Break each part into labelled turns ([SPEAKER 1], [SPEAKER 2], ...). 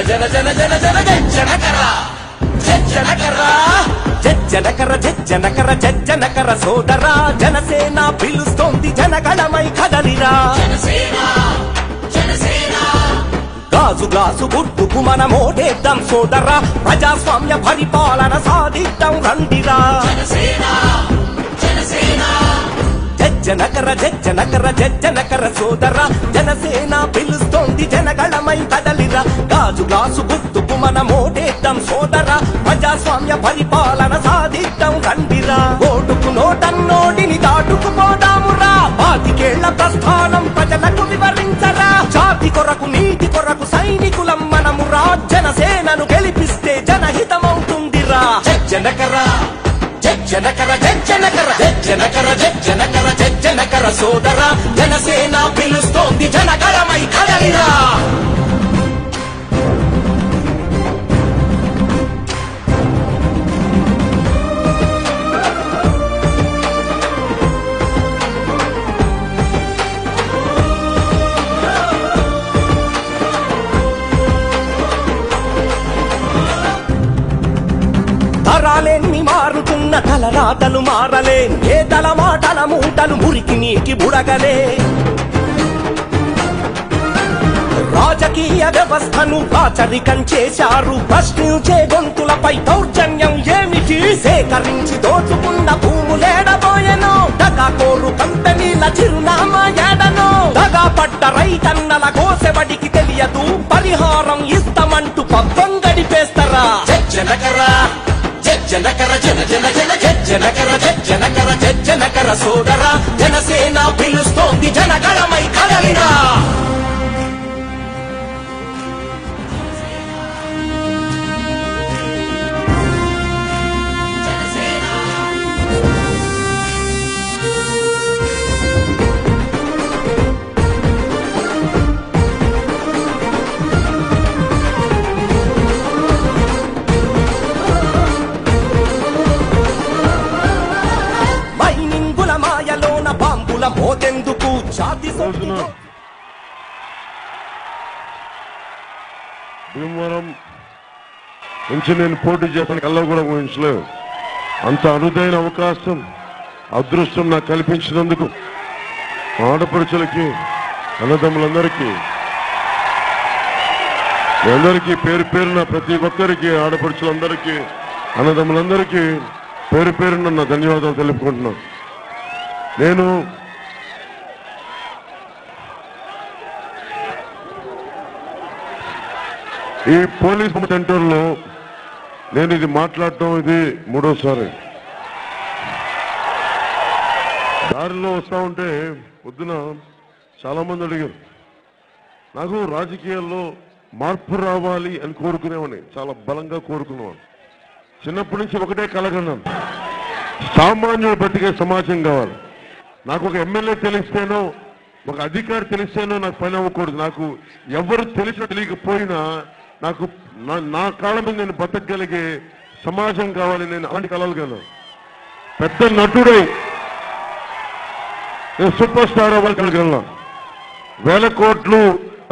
[SPEAKER 1] జన జన జన జన జనకర జనకర జనకర జనకర జనకర సోదరా జనసేన పిలుస్తోంది జనగణమై కదలిరా గాజు గ్లాసు గుర్తుకు మన మోటేద్దాం సోదరా ప్రజాస్వామ్య పరిపాలన సాధిద్దాం రండిరా జనకర జనకర జనకర సోదరా జనసేన పిలుస్తోంది జనగణమై కదలిరా గాజు గ్లాసు గుర్తుకు మన మోటేద్దాం సోదరా ప్రజాస్వామ్య పరిపాలన సాధిద్దాం రండిరా ఓటుకు నోటన్నోటిని దాటుకుపోదామురా 25 ప్రస్థానం ప్రజలకు వివరించరా జాతి కొరకు నీతి కొరకు సైనికులం మనమురా జనసేనను గెలిపిస్తే జనహితమవుతుందిరా జనకర జనకర జనకర జనకర జనకర జనకర సోదరా జనసేన పిలుస్తోంది జనగణమై కదలిరా తరాలెన్ని మారుతున్న తలరాతలు మారలే ఏ తల మాటల మూటలు మురికి నీకి బుడగలే రాజకీయ వ్యవస్థను రాచరికం చేశారు ప్రశ్నించే గొంతులపై దౌర్జన్యం ఏమిటి సేకరించి దోచుకున్న భూములేడబోయెను దగాకోరు కంపెనీల చిరునామా ఏడను దగా పడ్డ రైతన్నల కోసెబడికి తెలియదు పరిహారం ఇస్తామంటూ పబ్బం గడిపేస్తారా జనకర జనకర జన జన జన జనకర జనకర జనకర సోదరా జనసేన పిలుస్తోంది జనగణమై కదలిరా పోతెందుకు జాతి
[SPEAKER 2] భీమవరం నుంచి నేను పోటీ చేస్తాను కల్లో కూడా ఊహించలేదు అంత అరుదైన అవకాశం అదృష్టం నాకు కల్పించినందుకు ఆడపడుచులకి అన్నదమ్ములందరికీ అందరికీ పేరు పేరున ప్రతి ఒక్కరికి ఆడపడుచులందరికీ అన్నదమ్ములందరికీ పేరు పేరున నా ధన్యవాదాలు తెలుపుకుంటున్నాను నేను ఈ పోలీస్ సెంటర్లో నేను ఇది మాట్లాడటం ఇది 3వసారి దారిలో వస్తా ఉంటే పొద్దున చాలా మంది అడిగారు నాకు రాజకీయాల్లో మార్పు రావాలి అని కోరుకునేవాడిని చాలా బలంగా కోరుకునేవాడిని చిన్నప్పటి నుంచి ఒకటే కలగన్నాను సామాన్యుడు బతికే సమాజం కావాలి నాకు ఒక ఎమ్మెల్యే తెలిస్తేనో ఒక అధికారి తెలిస్తేనో నాకు పని అవ్వకూడదు నాకు ఎవరు తెలియకపోయినా నాకు నా కాళ్ళ మీద నేను బతకగలిగే సమాజం కావాలి నేను అలాంటి కలలుగాను పెద్ద నటుడై నేను సూపర్ స్టార్ అవ్వాలి కలగలనా 1000 కోట్లు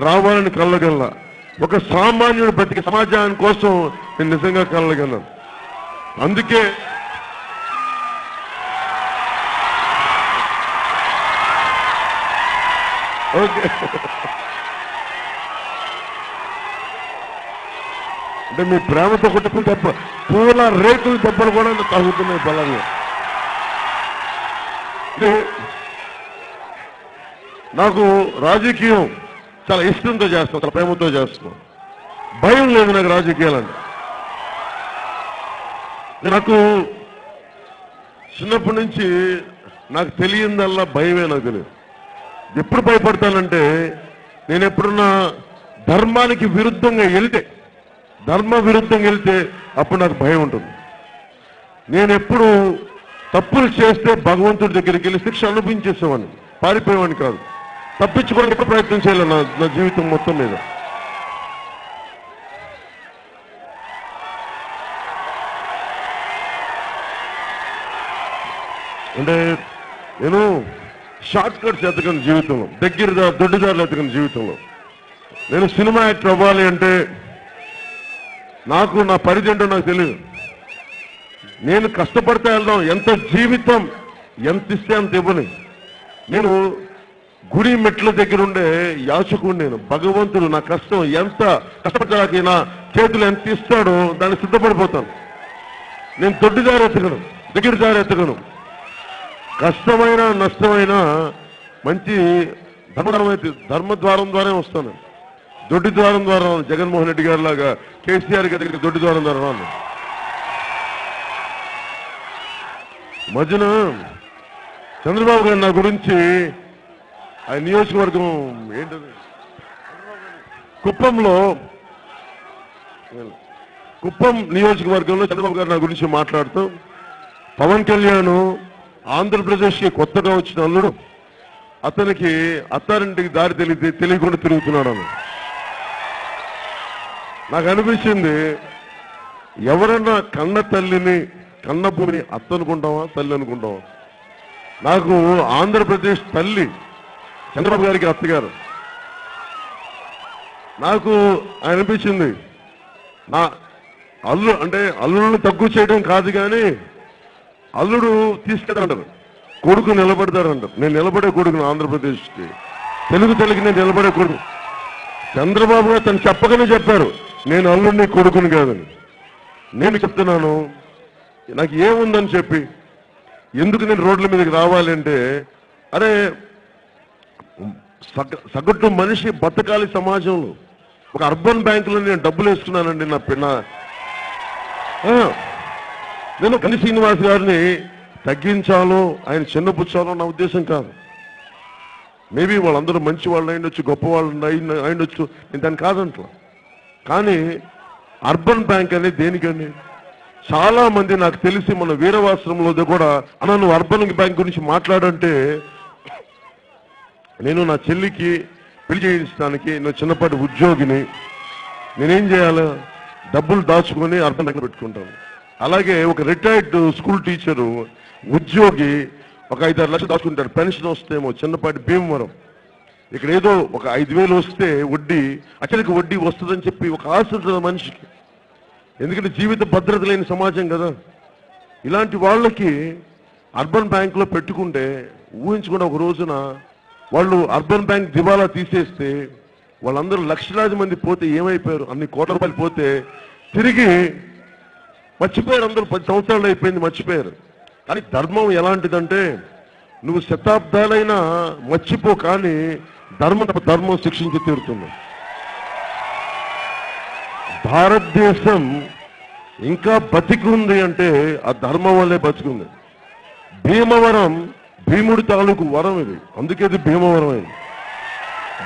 [SPEAKER 2] రావాలని కలగలనా ఒక సామాన్యుడు బతికే సమాజాని కోసం నేను నిజంగా కలగలను అందుకే ఓకే అంటే మీ ప్రేమతో కొట్టుకుని దెబ్బ పూల రేకులు దెబ్బలు కూడా తగ్గుతున్నాయి బలంగా నాకు రాజకీయం చాలా ఇష్టంతో చేస్తాం చాలా ప్రేమతో చేస్తాం భయం లేదు నాకు రాజకీయాలంటే నాకు చిన్నప్పటి నుంచి నాకు తెలియందల్లా భయమే నాకు తెలియదు ఎప్పుడు భయపడతానంటే నేను ఎప్పుడున్నా ధర్మానికి విరుద్ధంగా వెళ్తే ధర్మ విరుద్ధంగా వెళ్తే అప్పుడు నాకు భయం ఉంటుంది నేను ఎప్పుడు తప్పులు చేస్తే భగవంతుడి దగ్గరికి వెళ్ళి శిక్ష అనుభవించేసేవాడిని పారిపోయేవాడిని కాదు తప్పించుకోవడానికి ఎప్పుడు ప్రయత్నం చేయాలి నా జీవితం మొత్తం మీద అంటే నేను షార్ట్ కట్స్ ఎతకను జీవితంలో దగ్గర దొడ్డిదారులు ఎతకను జీవితంలో నేను సినిమా యాక్టర్ అవ్వాలి అంటే నాకు నా పరిధి ఏంటో నాకు తెలియదు. నేను కష్టపడితే వెళ్దాం, ఎంత జీవితం ఎంత ఇస్తే అంత ఇవ్వని. నేను గుడి మెట్ల దగ్గర ఉండే యాచకుడు. నేను భగవంతుడు నా కష్టం ఎంత కష్టపడడానికి నా చేతులు ఎంత ఇస్తాడో దాన్ని సిద్ధపడిపోతాను. నేను దొడ్డిదారి ఎత్తగను, దగ్గర దారి ఎత్తగను. కష్టమైన నష్టమైన మంచి ధర్మద్వారం ద్వారా వస్తాను. దొడ్డి ద్వారం ద్వారా జగన్మోహన్ రెడ్డి గారి లాగా కేసీఆర్ గారి దగ్గర దొడ్డి ద్వారం ద్వారా రాను. మధ్యన చంద్రబాబు గారు నా గురించి ఆయన నియోజకవర్గం ఏంటది కుప్పం నియోజకవర్గంలో చంద్రబాబు గారు నా గురించి మాట్లాడుతూ పవన్ కళ్యాణ్ ఆంధ్రప్రదేశ్కి కొత్తగా వచ్చిన అల్లుడు, అతనికి అత్తారింటికి దారి తెలియకుండా తిరుగుతున్నాడు అని. నాకు అనిపించింది, ఎవరన్నా కన్న తల్లిని కన్న భూమిని అత్త అనుకుంటావా తల్లి అనుకుంటావా? నాకు ఆంధ్రప్రదేశ్ తల్లి చంద్రబాబు గారికి అత్తగారు. నాకు అనిపించింది, నా అల్లుడిని తక్కువ చేయడం కాదు, కానీ అల్లుడు తీసుకెళ్తాడంటారు, కొడుకు నిలబడతాడంటారు. నేను నిలబడే కొడుకును ఆంధ్రప్రదేశ్కి, తెలుగు తల్లికి నేను నిలబడే కొడుకు. చంద్రబాబు గారు తను చెప్పగానే చెప్పారు, నేను అల్లుడిని కొడుకుని కాదని. నేను చెప్తున్నాను, నాకు ఏముందని చెప్పి ఎందుకు నేను రోడ్ల మీదకి రావాలంటే, అరే సగటు మనిషి బతకాలి సమాజంలో. ఒక అర్బన్ బ్యాంకులో నేను డబ్బులు వేసుకున్నానండి. నేను కని శ్రీనివాస్ గారిని తగ్గించాలో ఆయన చిన్నపుచ్చాలో నా ఉద్దేశం కాదు. మేబీ వాళ్ళందరూ మంచి వాళ్ళు అయిండొచ్చు, గొప్ప వాళ్ళు అయిండొచ్చు, నేను దాన్ని కాదంటా. కానీ అర్బన్ బ్యాంక్ అనేది దేనికండి? చాలా మంది నాకు తెలిసి మన వీరవాశ్రమంలో కూడా అన్న నువ్వు అర్బన్ బ్యాంక్ గురించి మాట్లాడంటే, నేను నా చెల్లికి పెళ్లి చేయించడానికి నేను చిన్నపాటి ఉద్యోగిని, నేనేం చేయాలి? డబ్బులు దాచుకొని అర్బన్ బ్యాంక్ పెట్టుకుంటాను. అలాగే ఒక రిటైర్డ్ స్కూల్ టీచరు ఉద్యోగి ఒక 5-6 లక్షలు దాచుకుంటాడు, పెన్షన్ వస్తేమో చిన్నపాటి భీమవరం. ఇక్కడ ఏదో ఒక 5,000 వస్తే వడ్డీ, అచ్చడికి వడ్డీ వస్తుందని చెప్పి ఒక ఆశ ఉంటుంది మనిషికి. ఎందుకంటే జీవిత భద్రత లేని సమాజం కదా. ఇలాంటి వాళ్ళకి అర్బన్ బ్యాంకులో పెట్టుకుంటే ఊహించుకున్న ఒక రోజున వాళ్ళు అర్బన్ బ్యాంక్ దివాలా తీసేస్తే వాళ్ళందరూ లక్షలాది మంది పోతే ఏమైపోయారు? అన్ని కోట్ల రూపాయలు పోతే తిరిగి మర్చిపోయారు. అందరూ 10 సంవత్సరాలు అయిపోయింది, మర్చిపోయారు. కానీ ధర్మం ఎలాంటిదంటే, నువ్వు శతాబ్దాలైనా మర్చిపో, కానీ ధర్మం శిక్షించి తీరుతుంది. భారతదేశం ఇంకా బతికి ఉంది అంటే ఆ ధర్మం వల్లే బతికుంది. భీమవరం భీముడి తాలూకు వరం ఇది, అందుకే ఇది భీమవరం అయింది.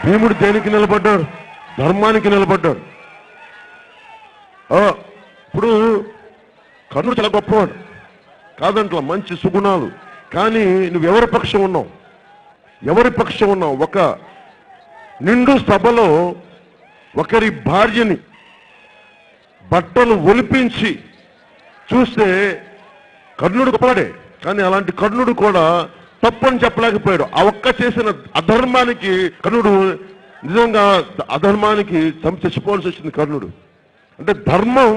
[SPEAKER 2] భీముడు దేనికి నిలబడ్డాడు? ధర్మానికి నిలబడ్డాడు. ఇప్పుడు కర్ణుడు చాలా గొప్పవాడు కాదంట్లా, మంచి సుగుణాలు. కానీ నువ్వు ఎవరి పక్షం ఉన్నావు? ఎవరి పక్షం ఉన్నావు? ఒక నిండు సభలో ఒకరి భార్యని బట్టలు ఒలిపించి చూస్తే కర్ణుడు గొప్పవాడే, కానీ అలాంటి కర్ణుడు కూడా తప్పని చెప్పలేకపోయాడు. ఆ ఒక్క చేసిన అధర్మానికి కర్ణుడు నిజంగా అధర్మానికి చచ్చిపోవాల్సి వచ్చింది కర్ణుడు. అంటే ధర్మం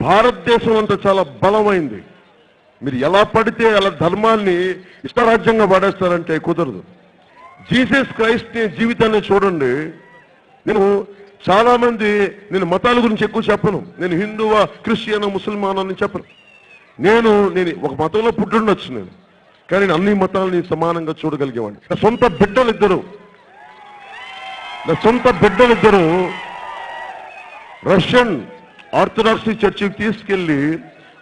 [SPEAKER 2] భారతదేశం అంతా చాలా బలమైంది. మీరు ఎలా పడితే అలా ధర్మాన్ని ఇష్టరాజ్యంగా పడేస్తారంటే కుదరదు. జీసస్ క్రైస్ట్ జీవితాన్ని చూడండి. చాలా మంది నేను మతాల గురించి ఎక్కువ చెప్పను. నేను హిందువా, క్రిస్టియన్, ముసల్మాన్ అని చెప్పను. నేను ఒక మతంలో పుట్టుండొచ్చు నేను, కానీ నేను అన్ని మతాలని సమానంగా చూడగలిగేవాడిని. నా సొంత బిడ్డలిద్దరు రష్యన్ ఆర్థడాక్సీ చర్చికి తీసుకెళ్లి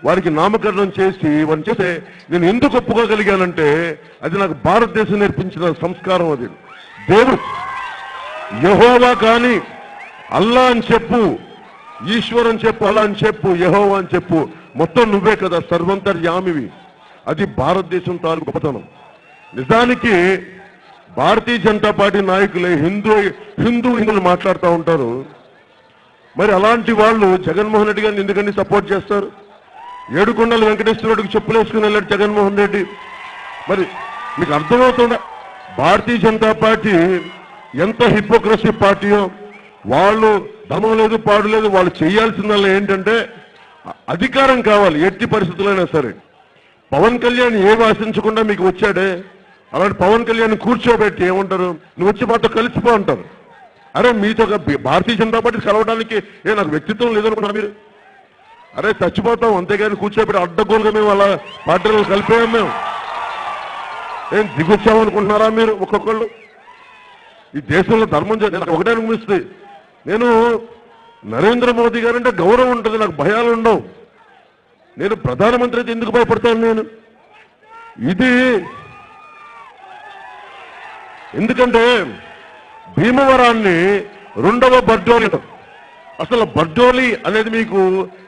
[SPEAKER 2] వారికి నామకరణం చేసి వారిని చేస్తే నేను ఎందుకు ఒప్పుకోగలిగానంటే అది నాకు భారతదేశం నేర్పించిన సంస్కారం. అది దేవుడు యెహోవా కానీ అల్లా అని చెప్పు, ఈశ్వర్ అని చెప్పు, అల్లా అని చెప్పు, యెహోవా అని చెప్పు, మొత్తం నువ్వే కదా సర్వంతర్యామివి. అది భారతదేశం తాలూకు గొప్పతనం. నిజానికి భారతీయ జనతా పార్టీ నాయకులే హిందువులు మాట్లాడుతూ ఉంటారు. మరి అలాంటి వాళ్ళు జగన్మోహన్ రెడ్డి గారిని ఎందుకంటే సపోర్ట్ చేస్తారు? ఏడుకొండల వెంకటేశ్వరుడికి చెప్పులేసుకుని వెళ్ళాడు జగన్మోహన్ రెడ్డి. మరి మీకు అర్థమవుతుందా భారతీయ జనతా పార్టీ ఎంత హిపోక్రసీ పార్టీయో? వాళ్ళు ధర్మం లేదు, పాడు లేదు. వాళ్ళు చేయాల్సిందల్లా ఏంటంటే అధికారం కావాలి ఎట్టి పరిస్థితులైనా సరే. పవన్ కళ్యాణ్ ఏమి ఆశించకుండా మీకు వచ్చాడే, అలాంటి పవన్ కళ్యాణ్ కూర్చోబెట్టి ఏమంటారు, నువ్వు వచ్చి మాతో కలిసిపో అంటారు. అరే మీతో భారతీయ జనతా పార్టీ కలవడానికి నాకు వ్యక్తిత్వం లేదనుకున్నా మీరు? అరే చచ్చిపోతాం, అంతేగాని కూర్చోబెట్టి అడ్డగోలుగా మేము అలా పార్టీలో కలిపేయం. మేము ఏం దిగొచ్చామనుకుంటున్నారా మీరు? ఒక్కొక్కళ్ళు ఈ దేశంలో ధర్మం నాకు ఒకటే అనిపిస్తుంది. నేను నరేంద్ర మోదీ గారంటే గౌరవం ఉంటుంది, నాకు భయాలు ఉండవు. నేను ప్రధానమంత్రి అయితే ఎందుకు భయపడతాను నేను? ఇది ఎందుకంటే భీమవరాన్ని రెండవ బర్డోలి. అసలు బర్డోలి అనేది మీకు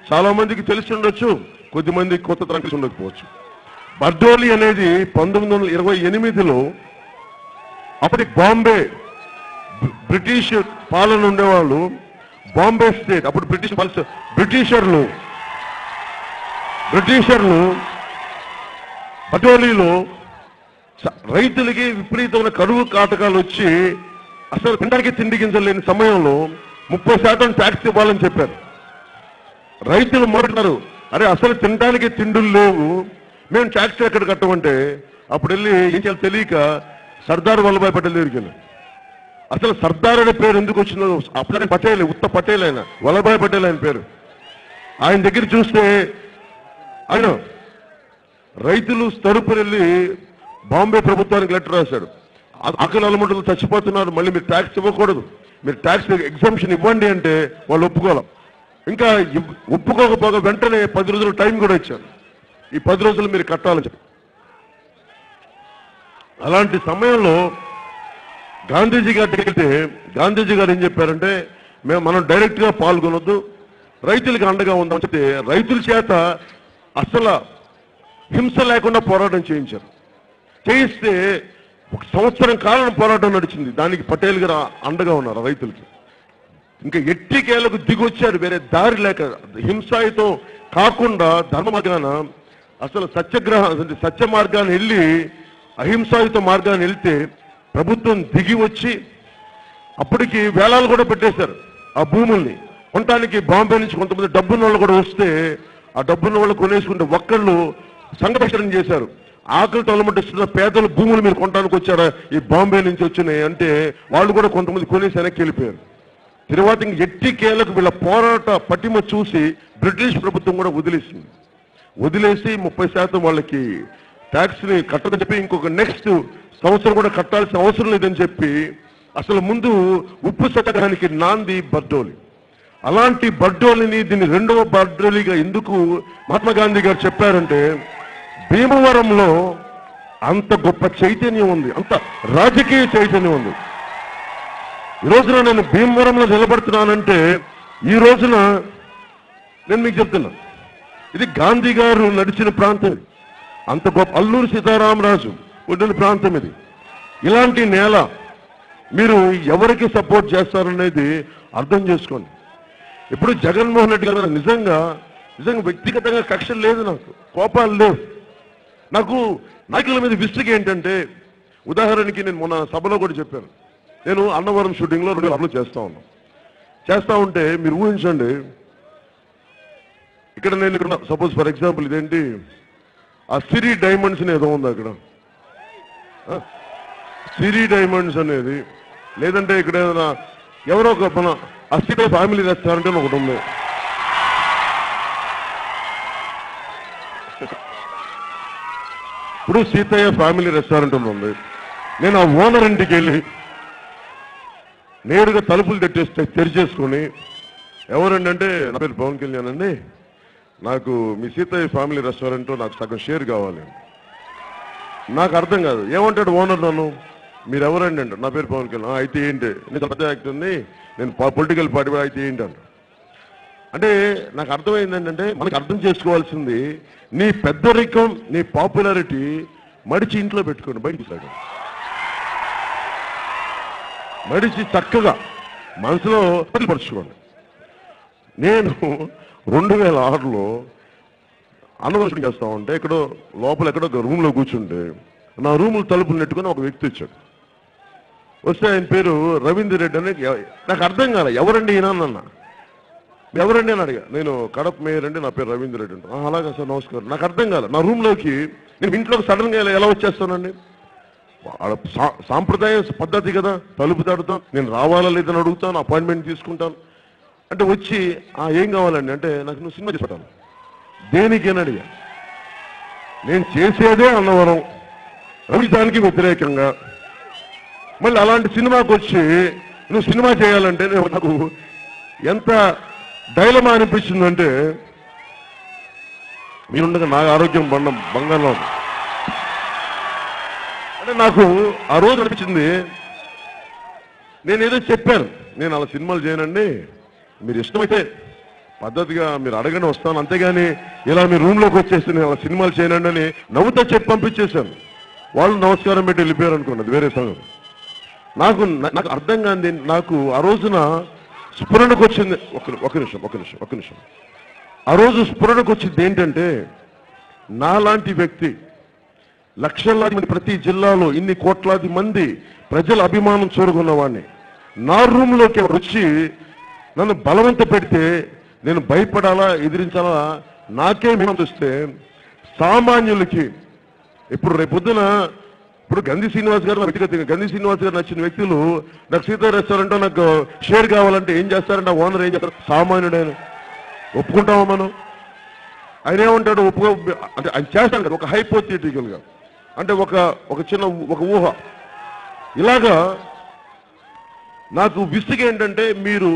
[SPEAKER 2] చాలా మందికి తెలిసి ఉండొచ్చు, కొద్దిమందికి కొత్త తరగతి ఉండకపోవచ్చు. బర్డోలి అనేది 1928లో అప్పటి బాంబే బ్రిటిష్ పాలన ఉండేవాళ్ళు. బాంబే స్టేట్ అప్పుడు బ్రిటిషర్లు బర్డోలీలో రైతులకి విపరీతమైన కరువు కాటకాలు వచ్చి అసలు తినడానికి తిండి గింజలు లేని సమయంలో 30% ట్యాక్స్ ఇవ్వాలని చెప్పారు. రైతులు మొదలున్నారు, అరే అసలు తినడానికి తిండులు లేవు, మేము ట్యాక్స్ ఎక్కడ కట్టమంటే అప్పుడు వెళ్ళి ఏం చేయాలి తెలియక సర్దార్ వల్లభాయ్ పటేల్ దగ్గరికి వెళ్ళారు. అసలు సర్దార్ అనే పేరు ఎందుకు వచ్చిందో అప్పుడే పటేల్, ఉత్త పటేల్ ఆయన, వల్లభాయ్ పటేల్ ఆయన పేరు. ఆయన దగ్గర చూస్తే ఆయన రైతులు తరపున వెళ్ళి బాంబే ప్రభుత్వానికి లెటర్ రాశాడు. ఆకలి అలమటలు చచ్చిపోతున్నారు, మళ్ళీ మీరు ట్యాక్స్ ఇవ్వకూడదు, మీరు ట్యాక్స్ ఎగ్జామ్షన్ ఇవ్వండి అంటే వాళ్ళు ఒప్పుకోవాలి. ఇంకా ఒప్పుకోకపోగా వెంటనే 10 రోజులు టైం కూడా ఇచ్చారు, ఈ 10 రోజులు మీరు కట్టాలని చెప్పి. అలాంటి సమయంలో గాంధీజీ గారి దగ్గరికి గాంధీజీ గారు ఏం చెప్పారంటే, మనం డైరెక్ట్ గా పాల్గొనొద్దు, రైతులకు అండగా ఉందని చెప్తే రైతుల చేత అసలు హింస లేకుండా పోరాటం చేయించారు. చేయిస్తే 1 సంవత్సరం కాలం పోరాటం నడిచింది. దానికి పటేల్ గారు అండగా ఉన్నారు రైతులకి. ఇంకా ఎట్టికేలకు దిగొచ్చారు, వేరే దారి లేక హింసాయుతం కాకుండా ధర్మ మార్గాన అసలు సత్య మార్గాన్ని వెళ్ళి అహింసాయుత మార్గాన్ని వెళ్తే ప్రభుత్వం దిగి వచ్చి అప్పటికి వేలాలు కూడా పెట్టేశారు. ఆ భూముల్ని కొనడానికి బాంబే నుంచి కొంతమంది డబ్బున్న వాళ్ళు కూడా వస్తే ఆ డబ్బున్న వాళ్ళు కొనేసుకుంటే ఒక్కళ్ళు సంఘటన చేశారు. ఆకలితో అలమటిస్తున్న పేదల భూములు మీరు కొనడానికి వచ్చారా, ఈ బాంబే నుంచి వచ్చినాయి అంటే వాళ్ళు కూడా కొంతమంది కొనేసి వెనక్కి వెళ్ళిపోయారు. తర్వాత ఇంక ఎట్టికేలకు వీళ్ళ పోరాట పటిమ చూసి బ్రిటిష్ ప్రభుత్వం కూడా వదిలేసి 30% వాళ్ళకి ట్యాక్స్ ని కట్టదని చెప్పి ఇంకొక నెక్స్ట్ సంవత్సరం కూడా కట్టాల్సిన అవసరం లేదని చెప్పి అసలు ముందు ఉప్పు సత్యాగ్రహానికి నాంది బర్డోలి. అలాంటి బర్డోలిని దీన్ని రెండవ బర్డోలిగా ఎందుకు మహాత్మా గాంధీ గారు చెప్పారంటే, భీమవరంలో అంత గొప్ప చైతన్యం ఉంది, అంత రాజకీయ చైతన్యం ఉంది. ఈ రోజున నేను భీమవరంలో నిలబడుతున్నానంటే ఈ రోజున నేను మీకు చెప్తున్నా, ఇది గాంధీ గారు నడిచిన ప్రాంతం, అంత గొప్ప అల్లూరి సీతారామరాజు ఉండిన ప్రాంతం ఇది. ఇలాంటి నేల మీరు ఎవరికి సపోర్ట్ చేస్తారనేది అర్థం చేసుకోండి. ఇప్పుడు జగన్మోహన్ రెడ్డి గారు నిజంగా వ్యక్తిగతంగా కక్షలు లేదు, నాకు కోపాలు లేవు. నాకు నాయకుల మీద విసుగు ఏంటంటే, ఉదాహరణకి నేను మొన్న సభలో కూడా చెప్పాను, నేను అన్నవరం షూటింగ్లో 2 అప్లు చేస్తా ఉంటే మీరు ఊహించండి, ఇక్కడ సపోజ్ ఫర్ ఎగ్జాంపుల్ ఇదేంటి ఆ సిరి డైమండ్స్ ఏదో ఉంది అక్కడ, సిరి డైమండ్స్ అనేది, లేదంటే ఇక్కడ ఏదైనా ఎవరో ఒక మన అస్థిత ఫ్యామిలీ రెస్టారెంట్ అని ఒకటి ఉంది. ఇప్పుడు సీతయ్య ఫ్యామిలీ రెస్టారెంట్ ఉంది. నేను ఆ ఓనర్ ఇంటికి వెళ్ళి నేరుగా తలుపులు తెరిచేసుకొని, ఎవరంటే నా పేరు పవన్ కళ్యాణ్ అండి, నాకు మీ సీతయ్య ఫ్యామిలీ రెస్టారెంట్ నాకు సగం షేర్ కావాలి. నాకు అర్థం కాదు, ఏమంటాడు ఓనర్ నన్ను, మీరు ఎవరండి అంటారు, నా పేరు పవన్ కళ్యాణ్. అయితే ఏంటి, నేను పెద్ద యాక్టర్ ఉంది, నేను పొలిటికల్ పార్టీ అయితే ఏంటి అంట. అంటే నాకు అర్థమైంది ఏంటంటే, మనకు అర్థం చేసుకోవాల్సింది, నీ పెద్దరికం నీ పాపులారిటీ మడిచి ఇంట్లో పెట్టుకోండి, బయటికి సాగండి, మడిచి చక్కగా మనసులో పరుచుకోండి. నేను 2006లో అన్నవరం చేస్తా ఉంటే ఎక్కడో లోపల ఎక్కడో ఒక రూమ్లో కూర్చుంటే నా రూములు తలుపులు నెట్టుకొని ఒక వ్యక్తి వచ్చాడు. వస్తే ఆయన పేరు రవీంద్ర రెడ్డి అని. నాకు అర్థం కాలే ఎవరండి ఈయన అన్న. ఎవరండి అని అడిగా. నేను కడప మేయర్ అండి, నా పేరు రవీంద్ర రెడ్డి అంటే. అలాగా సార్ నమస్కారం. నాకు అర్థం కాలే. నా రూమ్లోకి నేను ఇంట్లోకి సడన్గా ఎలా వచ్చేస్తానండి? సాంప్రదాయ పద్ధతి కదా, తలుపు తడుతాను, నేను రావాలా లేదని అడుగుతాను, అపాయింట్మెంట్ తీసుకుంటాను. అంటే వచ్చి ఏం కావాలండి అంటే, నాకు నువ్వు సినిమా చేసి దేనికి అని అడిగా. నేను చేసేదే అన్నవరం, రవిదానికి వ్యతిరేకంగా. మళ్ళీ అలాంటి సినిమాకి వచ్చి నువ్వు సినిమా చేయాలంటే నాకు ఎంత డైలమా అనిపించిందంటే, మీరుండగా నా ఆరోగ్యం బంగారంలో ఉంది. అంటే నాకు ఆ రోజు అనిపించింది, నేనేదో చెప్పాను, నేను అలా సినిమాలు చేయనండి, మీరు ఇష్టమైతే పద్ధతిగా మీరు అడగండి వస్తాను, అంతేగాని ఇలా మీ రూమ్లోకి వచ్చేసి నేను అలా సినిమాలు చేయనండి అని నవ్వుతో చెప్పి పంపించేశాను. వాళ్ళు నమస్కారం పెట్టి వెళ్ళిపోయారు అనుకున్నది వేరే సంగతి. నాకు అర్థం కాంది. నాకు ఆ రోజున స్ఫురణకు వచ్చింది. ఒక నిమిషం. ఆ రోజు స్ఫురణకు వచ్చింది ఏంటంటే, నాలాంటి వ్యక్తి లక్షలాది మంది, ప్రతి జిల్లాలో ఇన్ని కోట్లాది మంది ప్రజల అభిమానం చూరుకున్నవాడిని నా రూమ్లోకి వచ్చి నన్ను బలవంత పెడితే నేను భయపడాలా ఎదిరించాలా నాకే వస్తే, సామాన్యులకి ఇప్పుడు రేపొద్దున ఇప్పుడు గంధి శ్రీనివాస్ గారు వ్యక్తిగతంగా గంధి శ్రీనివాస్ గారు నచ్చిన వ్యక్తులు నాకు సీతా రెస్టారెంట్ నాకు షేర్ కావాలంటే ఏం చేస్తారంటే, ఓనర్ ఏం చేస్తారు, సామాన్యుడైన ఒప్పుకుంటామా మనం? ఆయన ఏమంటాడు, అంటే ఆయన చేస్తాడు కదా, ఒక హైపోథెటికల్ గా, అంటే ఒక చిన్న ఊహ. ఇలాగా నాకు విసుగు ఏంటంటే, మీరు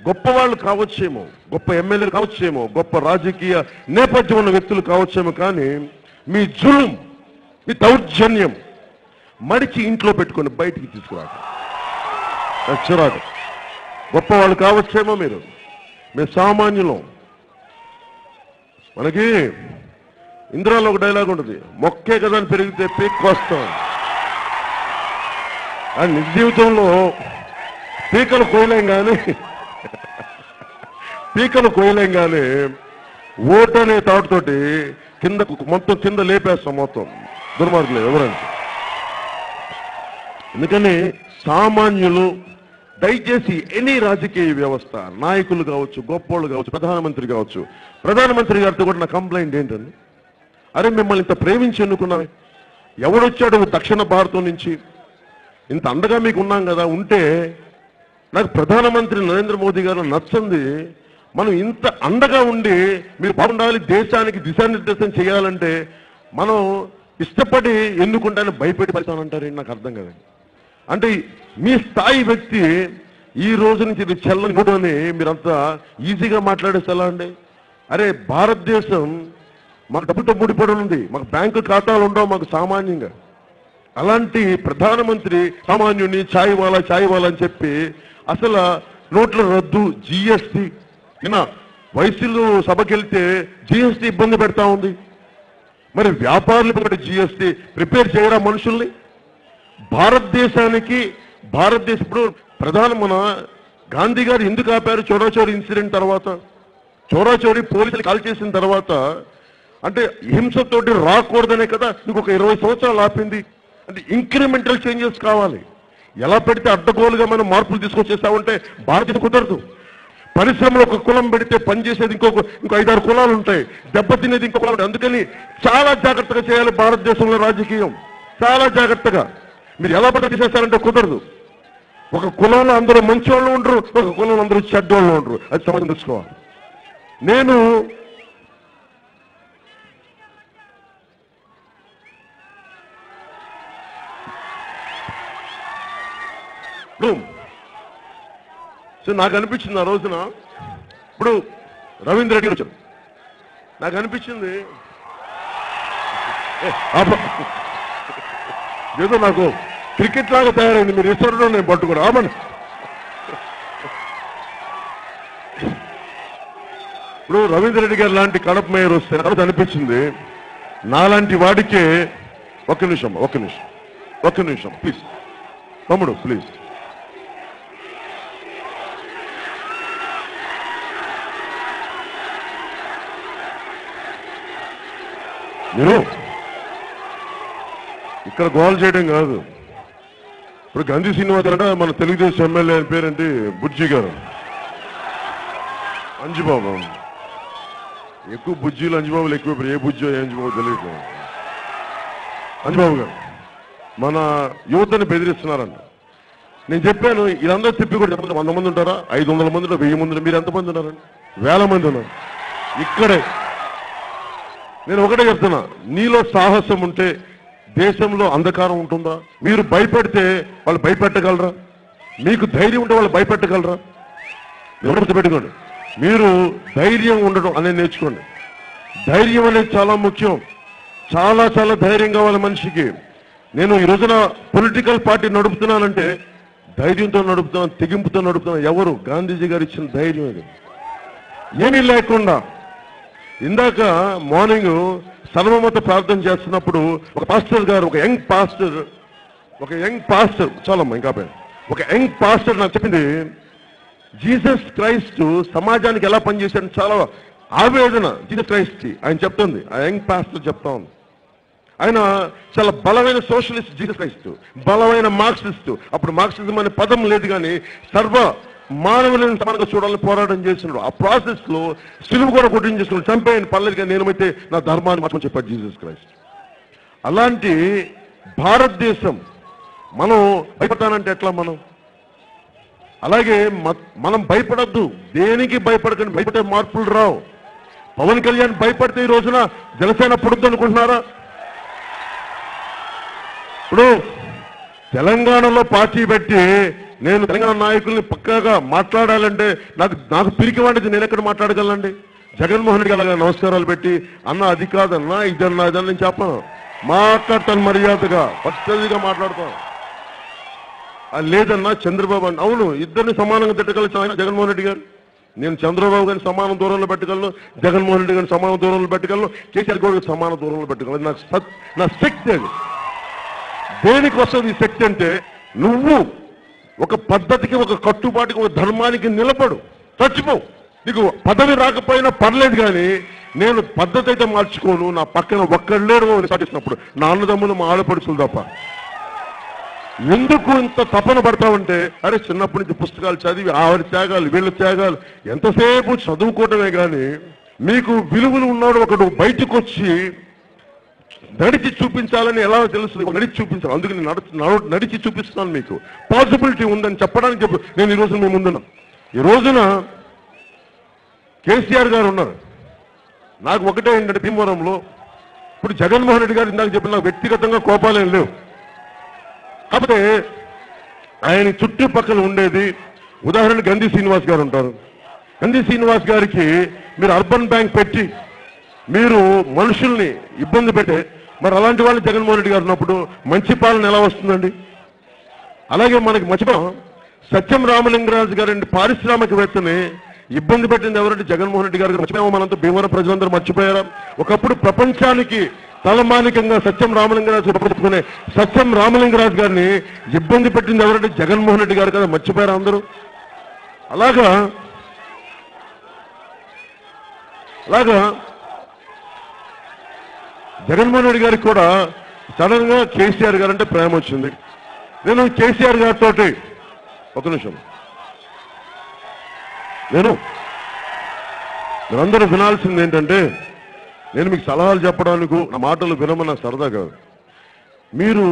[SPEAKER 2] గొప్పవాళ్ళు కావచ్చేమో, గొప్ప ఎమ్మెల్యేలు కావచ్చేమో, గొప్ప రాజకీయ నేపథ్యం ఉన్న వ్యక్తులు కావచ్చేమో, కానీ మీ జులుం, మీ దౌర్జన్యం మడిచి ఇంట్లో పెట్టుకొని బయటికి తీసుకురాక చిరాక. గొప్పవాళ్ళు కావచ్చేమో, మీరు సామాన్యులం. మనకి ఇంద్రాలో ఒక డైలాగ్ ఉంటుంది, మొక్కే కదా అని పెరిగితే పీక్కొస్తాం. ఆ నిజ జీవితంలో పీకలు కోయలేం కానీ ఓటు అనే తాటుతోటి మొత్తం కింద లేపేస్తాం మొత్తం దుర్మార్గులు ఎవరంటే. అందుకని సామాన్యులు దయచేసి ఎనీ రాజకీయ వ్యవస్థ, నాయకులు కావచ్చు, గొప్పోళ్ళు కావచ్చు, ప్రధానమంత్రి కావచ్చు, ప్రధానమంత్రి గారితో కూడా నా కంప్లైంట్ ఏంటండి, అరే మిమ్మల్ని ఇంత ప్రేమించి ఎన్నుకున్నామే, ఎవడొచ్చాడు దక్షిణ భారతం నుంచి, ఇంత అండగా మీకు ఉన్నాం కదా, ఉంటే నాకు ప్రధానమంత్రి నరేంద్ర మోదీ గారు నచ్చింది, మనం ఇంత అండగా ఉండి మీరు బాగుండాలి, దేశానికి దిశానిర్దేశం చేయాలంటే మనం ఇష్టపడి ఎన్నుకుంటానే భయపెట్టి పరిస్థానంటారు. నాకు అర్థం కదండి. అంటే మీ స్థాయి వ్యక్తి ఈ రోజు నుంచి ఇది చెల్లని అని మీరంతా ఈజీగా మాట్లాడేసి ఎలా అండి? అరే భారతదేశం మాకు డబ్బుతో ముడిపడి ఉంది, మాకు బ్యాంకు ఖాతాలు ఉండవు మాకు సామాన్యంగా. అలాంటి ప్రధానమంత్రి సామాన్యుని ఛాయ్వాలా అని చెప్పి అసలు నోట్ల రద్దు, జిఎస్టి, నిన్న వయసులు సభకెళ్తే జిఎస్టి ఇబ్బంది పెడతా ఉంది. మరి వ్యాపారులు జిఎస్టి ప్రిపేర్ చేయరా మనుషుల్ని? భారతదేశానికి ఇప్పుడు మన గాంధీ గారు ఎందుకు ఆపారు? చోరాచోరీ ఇన్సిడెంట్ తర్వాత, చోరాచోరీ పోలీసులు కాల్ చేసిన తర్వాత, అంటే హింసతోటి రాకూడదనే కదా ఇంకొక 20 సంవత్సరాలు ఆపింది. అంటే ఇంక్రిమెంటల్ చేంజెస్ కావాలి. ఎలా పెడితే అడ్డగోలుగా మనం మార్పులు తీసుకొచ్చేస్తామంటే భారతదేశం కుదరదు. పరిశ్రమలో ఒక కులం పెడితే పనిచేసేది ఇంకో 5-6 కులాలు ఉంటాయి, దెబ్బతినేది ఇంకో కులం. అందుకని చాలా జాగ్రత్తగా చేయాలి భారతదేశంలో రాజకీయం, చాలా జాగ్రత్తగా. మీరు ఎలా పద్ధతి చేస్తారంటే కుదరదు. ఒక కులంలో అందరూ మంచి వాళ్ళు ఉండరు, ఒక కులంలో అందరూ చెడ్డోళ్ళు ఉండరు. అది సమాజం తెలుసుకోవాలి. నేను నాకు అనిపించింది ఆ రోజున, ఇప్పుడు రవీంద్ర రెడ్డి వచ్చారు, నాకు అనిపించింది ఏదో నాకు క్రికెట్ లాగా తయారైంది. మీరు ఇస్తారో నేను పట్టుకున్నా ఆమని. ఇప్పుడు రవీంద్ర రెడ్డి గారు లాంటి కడప మేయర్ వస్తే నాకు అనిపించింది, నాలాంటి వాడికే ఒక్క నిమిషం ప్లీజ్ తమ్ముడు ప్లీజ్. మీరు ఇక్కడ గోల్ చేయడం కాదు, ఇప్పుడు గాంధీ శ్రీనివాస్ అంటే మన తెలుగుదేశం ఎమ్మెల్యే అని పేరేంటి, బుజ్జి గారు, అంజుబాబు. ఎక్కువ బుజ్జీలు అంజుబాబులు ఎక్కువ, ఏ బుజ్జో ఏ అంజుబాబు తెలియదు. అంజుబాబు గారు మన యువతని బెదిరిస్తున్నారంట. నేను చెప్పాను ఇదంతా తిప్పి కూడా చెప్పండి, 100 మంది ఉంటారా, 500 మంది ఉంటారా, 1000 మంది ఉంటారా, మీరు ఎంతమంది ఉన్నారండి? 1000 మంది ఉన్నారు ఇక్కడే. నేను ఒకటే చెప్తున్నా, నీలో సాహసం ఉంటే దేశంలో అంధకారం ఉంటుందా? మీరు భయపెడితే వాళ్ళు భయపెట్టగలరా? మీకు ధైర్యం ఉంటే వాళ్ళు భయపెట్టగలరా? గుర్తుపెట్టుకోండి, మీరు ధైర్యం ఉండడం అనేది నేర్చుకోండి. ధైర్యం అనేది చాలా ముఖ్యం. చాలా చాలా ధైర్యం కావాలి మనిషికి. నేను ఈ రోజున పొలిటికల్ పార్టీ నడుపుతున్నానంటే ధైర్యంతో నడుపుతున్నాను, తెగింపుతో నడుపుతున్నాను. ఎవరు? గాంధీజీ గారు ఇచ్చిన ధైర్యం ఇది. ఏమీ లేకుండా ఇందాక మార్నింగ్ సర్వమత ప్రార్థన చేస్తున్నప్పుడు ఒక పాస్టర్ గారు, ఒక యంగ్ పాస్టర్ చాలమ్మా ఇంకా ఒక యంగ్ పాస్టర్ నాకు చెప్పింది, జీసస్ క్రైస్ట్ సమాజానికి ఎలా పనిచేశాడని చాలా ఆవేదన జీసస్ క్రైస్ట్ ఆయన చెప్తుంది. ఆ యంగ్ పాస్టర్ చెప్తా ఉంది. ఆయన చాలా బలమైన సోషలిస్ట్ జీసస్ క్రైస్ట్, బలమైన మార్క్సిస్ట్. అప్పుడు మార్క్సిజం అనే పదం లేదు, కానీ సర్వ మానవులను సమానంగా చూడాలని పోరాటం చేస్తున్నాడు. ఆ ప్రాసెస్ లో సిలువ కూడా కొట్టించేస్తున్నాడు, చంపేయని పర్లేదు కానీ నేనైతే నా ధర్మాన్ని మాత్రం చెప్పాడు జీసస్ క్రైస్ట్. అలాంటి భారతదేశం మనం భయపడతానంటే ఎట్లా? మనం అలాగే మనం భయపడద్దు, దేనికి భయపడకండి. భయపడే మార్పులు రావు. పవన్ కళ్యాణ్ భయపడితే ఈ రోజున జనసేన పుడుద్దు అనుకుంటున్నారా? ఇప్పుడు తెలంగాణలో పార్టీ పెట్టి నేను తెలంగాణ నాయకుల్ని పక్కాగా మాట్లాడాలంటే నాకు పిరికి వాడిది నేను ఎక్కడ మాట్లాడగలనండి? జగన్మోహన్ రెడ్డి అలాగా నమస్కారాలు పెట్టి అన్న అది కాదన్నా ఇదన్నా ఇదన్నా నేను చెప్పను, మాట్లాడతాను మర్యాదగా, పద్ధతిగా మాట్లాడతాను. లేదన్నా చంద్రబాబు అని, అవును ఇద్దరిని సమానంగా తిట్టగలిసిన ఆయన జగన్మోహన్ రెడ్డి గారు. నేను చంద్రబాబు గారిని సమాన దూరంలో పెట్టగలను, జగన్మోహన్ రెడ్డి గారిని సమాన దూరంలో పెట్టగలను, కేసీఆర్ గౌడ్ సమాన దూరంలో పెట్టగలను. నా శక్తి అది. దేనికి వస్తుంది ఈ శక్తి అంటే, నువ్వు ఒక పద్ధతికి, ఒక కట్టుబాటుకి, ఒక ధర్మానికి నిలబడు, చచ్చిపో. నీకు పదవి రాకపోయినా పర్లేదు, కానీ నేను పద్ధతి అయితే మార్చుకోను. నా పక్కన ఒక్కడు లేడు సాటిస్తున్నప్పుడు నా అన్నదమ్ములు, మా ఆడపడుచులు తప్ప. ఎందుకు ఇంత తపన పడతావంటే, అరే చిన్నప్పటి నుంచి పుస్తకాలు చదివి ఆవిడ త్యాగాలు వీళ్ళ త్యాగాలు, ఎంతసేపు చదువుకోవటమే కానీ మీకు విలువలు ఉన్నాడు ఒకడు బయటకు వచ్చి నడిచి చూపించాలని ఎలా తెలుసు? నడిచి చూపించాలి. అందుకే నేను నడిచి చూపిస్తున్నాను. మీకు పాసిబిలిటీ ఉందని చెప్పడానికి నేను ఈ రోజున మీ ముందున్నా. ఈ రోజున కేసీఆర్ గారు ఉన్నారు. నాకు ఒకటే ఏంటంటే, భీమవరంలో ఇప్పుడు జగన్మోహన్ రెడ్డి గారు ఇందాక చెప్పిన నాకు వ్యక్తిగతంగా కోపాలేం లేవు. కాకపోతే ఆయన చుట్టుపక్కల ఉండేది, ఉదాహరణ గంధి శ్రీనివాస్ గారు ఉంటారు. గంధి శ్రీనివాస్ గారికి మీరు అర్బన్ బ్యాంక్ పెట్టి మీరు మనుషుల్ని ఇబ్బంది పెట్టే, మరి అలాంటి వాళ్ళు జగన్మోహన్ రెడ్డి గారు ఉన్నప్పుడు మంచి పాలన ఎలా వస్తుందండి? అలాగే మనకి మర్చిపోయాం, సత్యం రామలింగరాజు గారండి పారిశ్రామికవేత్తని ఇబ్బంది పెట్టింది ఎవరంటే జగన్మోహన్ రెడ్డి గారు. మర్చిపోయాము మనంతా, భీమవరం ప్రజలందరూ మర్చిపోయారా? ఒకప్పుడు ప్రపంచానికి తలమానికంగా సత్యం రామలింగరాజు చెప్పుకునే సత్యం రామలింగరాజు గారిని ఇబ్బంది పెట్టింది ఎవరంటే జగన్మోహన్ రెడ్డి గారు కదా. మర్చిపోయారా అందరూ? అలాగా జగన్మోహన్ రెడ్డి గారికి కూడా సడన్ గా కేసీఆర్ గారు అంటే ప్రేమ వచ్చింది. నేను కేసీఆర్ గారితో ఒక నిమిషం, మీరందరూ వినాల్సింది ఏంటంటే, నేను మీకు సలహాలు చెప్పడానికి, నా మాటలు వినమని నాకు సరదా కాదు. మీరు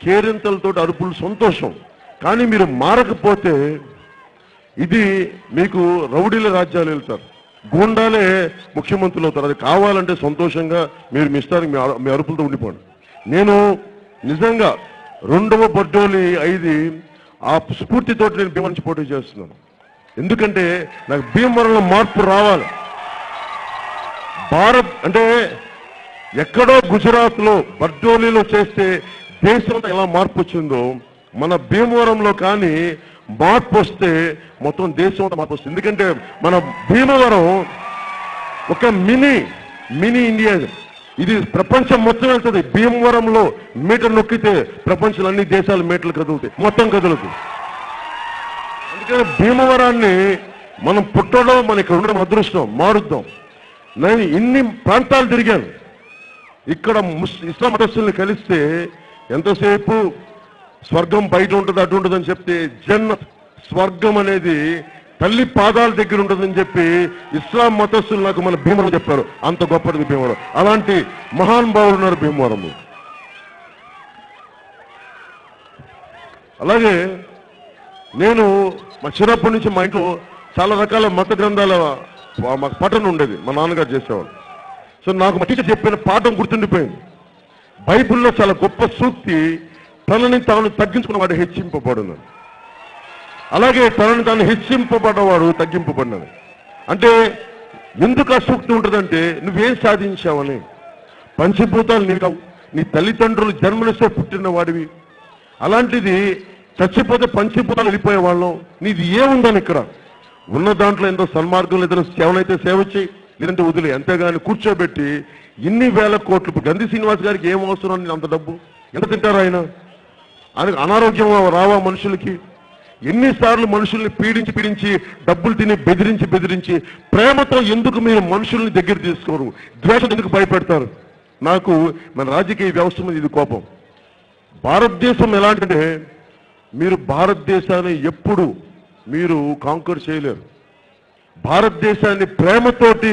[SPEAKER 2] కేరింతలతో అరుపులు సంతోషం, కానీ మీరు మారకపోతే ఇది మీకు రౌడీల రాజ్యాలు వెళ్తారు, గూండాలే ముఖ్యమంత్రులు అవుతారు. అది కావాలంటే సంతోషంగా మీరు మీ ఇష్టానికి మీ అరుపులతో ఉండిపోండి. నేను నిజంగా 2వ బర్త్డే అయింది ఆ స్ఫూర్తితో నేను భీమవరం నుంచి పోటీ చేస్తున్నాను. ఎందుకంటే నాకు భీమవరంలో మార్పు రావాలి. భారత్ అంటే ఎక్కడో గుజరాత్లో బర్డోలీలో చేస్తే దేశంలో ఎలా మార్పు వచ్చిందో, మన భీమవరంలో కానీ మార్పు వస్తే మొత్తం దేశం అంతా మార్పు వస్తుంది. ఎందుకంటే మన భీమవరం ఒక మినీ ఇండియా. ఇది ప్రపంచం మొత్తం వెళ్తుంది. భీమవరంలో మీటర్ నొక్కితే ప్రపంచంలో అన్ని దేశాల మీటర్లు కదులుతాయి, మొత్తం కదులుతాయి. అందుకని భీమవరాన్ని మనం పుట్టడం, మన ఇక్కడ ఉండడం అదృష్టం, మారుద్దాం. నేను ఇన్ని ప్రాంతాలు తిరిగాను. ఇక్కడ ఇస్లాం మతస్థుల్ని కలిస్తే ఎంతసేపు స్వర్గం బయట ఉంటుంది అటు ఉంటుంది అని చెప్తే జన్నత్ స్వర్గం అనేది తల్లి పాదాల దగ్గర ఉంటుందని చెప్పి ఇస్లాం మతస్థులు నాకు మన భీమవరం చెప్పారు. అంత గొప్పది భీమవరం. అలాంటి మహానుభావులు ఉన్నారు భీమవరంలో. అలాగే నేను మా చిన్నప్పటి నుంచి మా ఇంట్లో చాలా రకాల మత గ్రంథాల మాకు పఠనం ఉండేది, మా నాన్నగారు చేసేవాళ్ళు. సో నాకు మా టీచర్ చెప్పిన పాఠం గుర్తుండిపోయింది. బైబిల్లో చాలా గొప్ప సూక్తి, తనని తాను తగ్గించుకున్నవాడు హెచ్చింపబడును. అలాగే తనని తాను హెచ్చింపబడ్డవాడు తగ్గింపబడినది. అంటే ఎందుకు ఆ సూక్తి ఉంటుందంటే నువ్వేం సాధించావని. పంచభూతాలు నీకు, నీ తల్లిదండ్రులు జన్మనిస్తే పుట్టిన వాడివి. అలాంటిది చచ్చిపోతే పంచభూతాలు వెళ్ళిపోయే వాళ్ళం. నీది ఏముందని ఇక్కడ ఉన్న దాంట్లో ఎంతో సన్మార్గం, ఏదైనా సేవనైతే సేవ చేయి, లేదంటే వదిలే. అంతేగాని కూర్చోబెట్టి ఇన్ని వేల కోట్లు. ఇప్పుడు గంధి శ్రీనివాస్ గారికి ఏం అవసరం? అంత డబ్బు ఎంత తింటారు ఆయన? ఆయనకు అనారోగ్యం రావా మనుషులకి? ఎన్నిసార్లు మనుషుల్ని పీడించి పీడించి డబ్బులు తిని బెదిరించి ప్రేమతో ఎందుకు మీరు మనుషుల్ని దగ్గర తీసుకోరు? ద్వేషం ఎందుకు భయపెడతారు? నాకు మన రాజకీయ వ్యవస్థ మీద ఇది కోపం. భారతదేశం ఎలాంటిదే, మీరు భారతదేశాన్ని ఎప్పుడు మీరు కాంకర్ చేయలేరు. భారతదేశాన్ని ప్రేమతోటి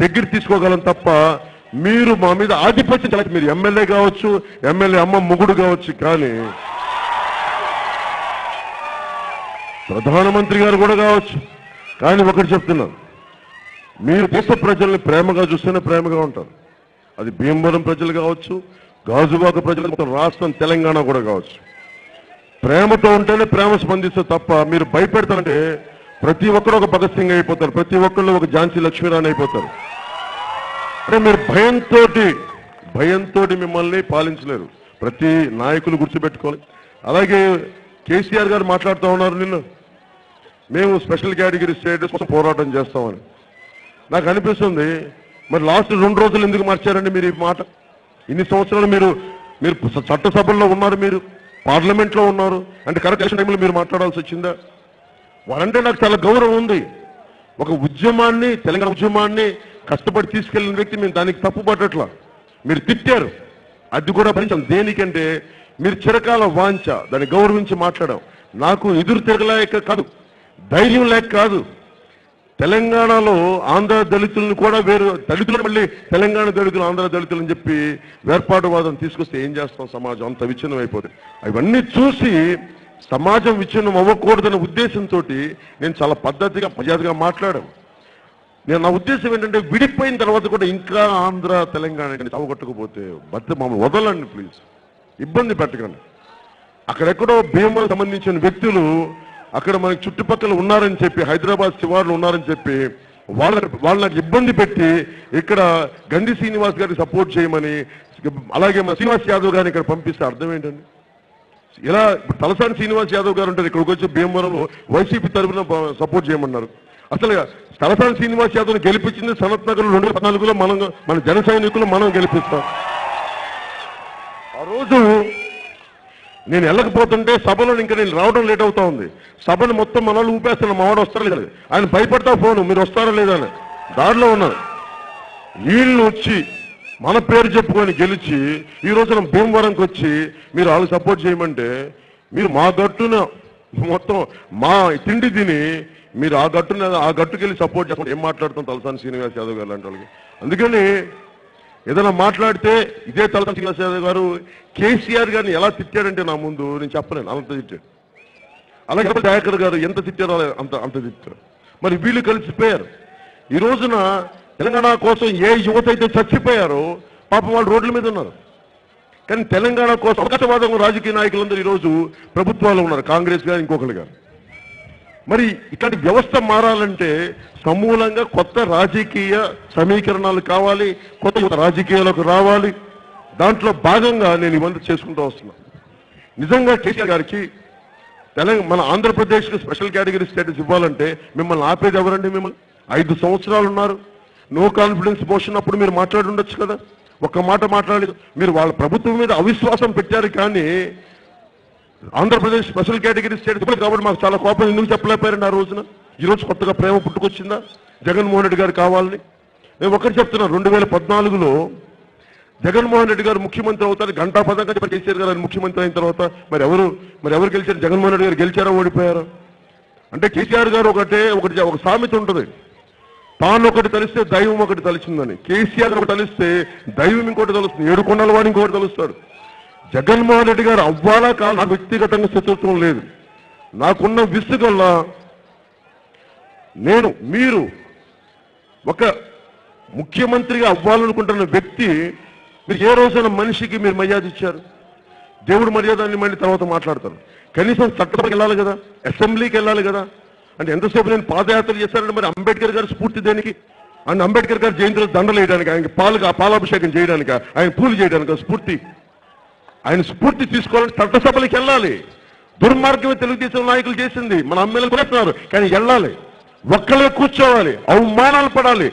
[SPEAKER 2] దగ్గర తీసుకోగలం తప్ప మీరు మా మీద ఆధిపత్యం చలక. మీరు ఎమ్మెల్యే కావచ్చు, ఎమ్మెల్యే అమ్మ మొగుడు కావచ్చు, కానీ ప్రధానమంత్రి గారు కూడా కావచ్చు. కానీ ఒకటి చెప్తున్నాను, మీరు దేశ ప్రజల్ని ప్రేమగా చూస్తేనే ప్రేమగా ఉంటారు. అది భీమవరం ప్రజలు కావచ్చు, గాజువాక ప్రజలు, మొత్తం రాష్ట్రం తెలంగాణ కూడా కావచ్చు. ప్రేమతో ఉంటేనే ప్రేమ స్పందిస్తే తప్ప మీరు భయపెడతారంటే ప్రతి ఒక్కరు ఒక భగత్ సింగ్ అయిపోతారు, ప్రతి ఒక్కళ్ళు ఒక ఝాన్సీ లక్ష్మీరాణి అయిపోతారు. అంటే మీరు భయంతో మిమ్మల్ని పాలించలేరు. ప్రతి నాయకులు గుర్తుపెట్టుకోవాలి. అలాగే కేసీఆర్ గారు మాట్లాడుతూ ఉన్నారు నిన్న, మేము స్పెషల్ కేటగిరీ స్టేటస్ కోసం పోరాటం చేస్తామని. నాకు అనిపిస్తుంది, మరి లాస్ట్ 2 రోజులు ఎందుకు మార్చారండి మీరు ఈ మాట? ఇన్ని సంవత్సరాలు మీరు చట్టసభల్లో ఉన్నారు, మీరు పార్లమెంట్లో ఉన్నారు, అంటే కరెక్ట్ ఎలక్షన్ టైంలో మీరు మాట్లాడాల్సి వచ్చిందా? వారంటే నాకు చాలా గౌరవం ఉంది. ఒక ఉద్యమాన్ని, తెలంగాణ ఉద్యమాన్ని కష్టపడి తీసుకెళ్లిన వ్యక్తి, మేము దానికి తప్పు పట్టట్లా. మీరు తిట్టారు, అది కూడా భరించాం. దేనికంటే మీరు చిరకాల వాంఛ, దాన్ని గౌరవించి మాట్లాడాం. నాకు ఎదురు తిరగలేక కాదు, ధైర్యం లేక కాదు. తెలంగాణలో ఆంధ్ర దళితులను కూడా వేరు, దళితులు మళ్ళీ తెలంగాణ దళితులు ఆంధ్ర దళితులు అని చెప్పి వేర్పాటువాదం తీసుకొస్తే ఏం చేస్తాం? సమాజం అంత విచ్ఛిన్నం అయిపోతుంది. అవన్నీ చూసి సమాజం విచ్ఛిన్నం అవ్వకూడదనే ఉద్దేశంతో నేను చాలా పద్ధతిగా మర్యాదగా మాట్లాడాను. నా ఉద్దేశం ఏంటంటే, విడిపోయిన తర్వాత కూడా ఇంకా ఆంధ్ర తెలంగాణ చవగొట్టకపోతే మమ్మల్ని వదలండి ప్లీజ్, ఇబ్బంది పెట్టకండి. అక్కడెక్కడో భీమవరం సంబంధించిన వ్యక్తులు అక్కడ మనకి చుట్టుపక్కల ఉన్నారని చెప్పి, హైదరాబాద్ శివార్లు ఉన్నారని చెప్పి వాళ్ళు నాకు ఇబ్బంది పెట్టి ఇక్కడ గంధి శ్రీనివాస్ గారికి సపోర్ట్ చేయమని, అలాగే మన శ్రీనివాస్ యాదవ్ గారిని ఇక్కడ పంపిస్తే అర్థం ఏంటండి? ఇలా తలసాని శ్రీనివాస్ యాదవ్ గారు ఉంటారు, ఇక్కడికి వచ్చి భీమవరంలో వైసీపీ తరఫున సపోర్ట్ చేయమన్నారు. అసలు తలసాని శ్రీనివాస్ యాదవ్ని గెలిపించింది సనత్ నగర్ 2014లో మన జన సైనికులు మనం గెలిపిస్తాం. ఆ రోజు నేను వెళ్ళకపోతుంటే సభలో ఇంకా నేను రావడం లేట్ అవుతా ఉంది. సభను మొత్తం మన వాళ్ళు ఊపేస్తున్నా, మావాడు వస్తారా లేదు, ఆయన భయపడతా ఫోను, మీరు వస్తారా లేదా అని. దారిలో ఉన్నారు. వీళ్ళు వచ్చి మన పేరు చెప్పుకొని గెలిచి ఈ రోజున భీమవరంకి వచ్చి మీరు వాళ్ళు సపోర్ట్ చేయమంటే, మీరు మా గట్టున మొత్తం మా తిండి తిని మీరు ఆ గట్టుకెళ్ళి సపోర్ట్ చేస్తాం. ఏం మాట్లాడుతాం తలసాని శ్రీనివాస్ యాదవ్ గారు లాంటి వాళ్ళకి? అందుకని ఏదైనా మాట్లాడితే ఇదే తలసాని శ్రీనివాస్ యాదవ్ గారు కేసీఆర్ గారిని ఎలా తిట్టాడంటే నా ముందు నేను చెప్పలేను, అంత తిట్టాడు. అలాగే దయాకర్ గారు ఎంత తిట్టారో అంత తిట్టారు. మరి వీళ్ళు కలిసిపోయారు. ఈ రోజున తెలంగాణ కోసం ఏ యువత అయితే చచ్చిపోయారో పాపం వాళ్ళు రోడ్ల మీద ఉన్నారు. కానీ తెలంగాణ కోసం అవకాశవాదం రాజకీయ నాయకులందరూ ఈరోజు ప్రభుత్వాలు ఉన్నారు, కాంగ్రెస్ గారు ఇంకొకరు గారు. మరి ఇట్లాంటి వ్యవస్థ మారాలంటే సమూలంగా కొత్త రాజకీయ సమీకరణాలు కావాలి, కొత్త రాజకీయాలకు రావాలి. దాంట్లో భాగంగా నేను ఇవంతా చేసుకుంటూ వస్తున్నాను. నిజంగా కేసీఆర్ గారికి మన ఆంధ్రప్రదేశ్కి స్పెషల్ కేటగిరీ స్టేటస్ ఇవ్వాలంటే మిమ్మల్ని ఆపేది ఎవరండి? మిమ్మల్ని 5 సంవత్సరాలు ఉన్నారు, నో కాన్ఫిడెన్స్ మోషన్ అప్పుడు మీరు మాట్లాడి ఉండొచ్చు కదా. ఒక్క మాట మాట్లాడలేదు. మీరు వాళ్ళ ప్రభుత్వం మీద అవిశ్వాసం పెట్టారు, కానీ ఆంధ్రప్రదేశ్ స్పెషల్ కేటగిరీ స్టేటస్ కాబట్టి మాకు చాలా కోపం. ఎందుకు చెప్పలేకపోయారండి ఆ రోజున? ఈరోజు కొత్తగా ప్రేమ పుట్టుకొచ్చిందా జగన్మోహన్ రెడ్డి గారు కావాలని? నేను ఒకటి చెప్తున్నా, 2014లో జగన్మోహన్ రెడ్డి గారు ముఖ్యమంత్రి అవుతారు, గంటాపదంగా చెప్పి కేసీఆర్ గారు ముఖ్యమంత్రి అయిన తర్వాత మరి ఎవరు గెలిచారు? జగన్మోహన్ రెడ్డి గారు గెలిచారా, ఓడిపోయారా? అంటే కేసీఆర్ గారు ఒక సామెత ఉంటుంది, తాను ఒకటి తలిస్తే దైవం ఒకటి తలిచిందని. కేసీఆర్ ఒకటి తలిస్తే దైవం ఇంకోటి తలుస్తుంది, 7 కొండల వాడు ఇంకోటి తలుస్తాడు. జగన్మోహన్ రెడ్డి గారు అవ్వాలా కాదు, నాకు వ్యక్తిగతంగా శత్రుత్వం లేదు. నాకున్న విసుగల్లా మీరు ఒక ముఖ్యమంత్రిగా అవ్వాలనుకుంటున్న వ్యక్తి, మీరు ఏ రోజైనా మనిషికి మీరు మర్యాద ఇచ్చారు? దేవుడు మర్యాద అని మళ్ళీ తర్వాత మాట్లాడతారు. కనీసం చట్టసభకి వెళ్ళాలి కదా, అసెంబ్లీకి వెళ్ళాలి కదా. అంటే ఎంతసేపు నేను పాదయాత్ర చేశానంటే మరి అంబేద్కర్ గారి స్ఫూర్తి దేనికి? అండ్ అంబేద్కర్ గారి జయంతిలో దండలు వేయడానికి, ఆయనకి పాలాభిషేకం చేయడానికి, ఆయన పూలు చేయడానికి స్ఫూర్తి, ఆయన స్ఫూర్తి తీసుకోవాలని చట్టసభలకు వెళ్ళాలి. దుర్మార్గమే తెలుగుదేశం నాయకులు చేసింది, మన ఎమ్మెల్యేలు చేస్తున్నారు. కానీ వెళ్ళాలి, ఒక్కలే కూర్చోవాలి, అవమానాలు పడాలి.